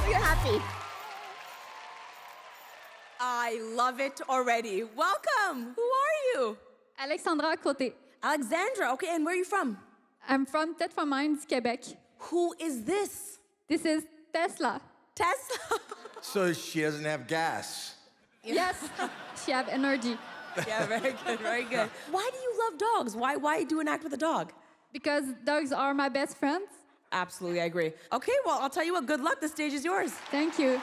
You're happy. I love it already. Welcome. Who are you? Alexandra Côté. Alexandra. Okay, and where are you from? I'm from Tête-Famine, Quebec. Who is this? This is Tesla. Tesla. So she doesn't have gas. Yes, she have energy. Yeah, very good, very good. Why do you love dogs? Why do an act with a dog? Because dogs are my best friends. Absolutely, I agree. Okay, well, I'll tell you what, good luck. The stage is yours. Thank you.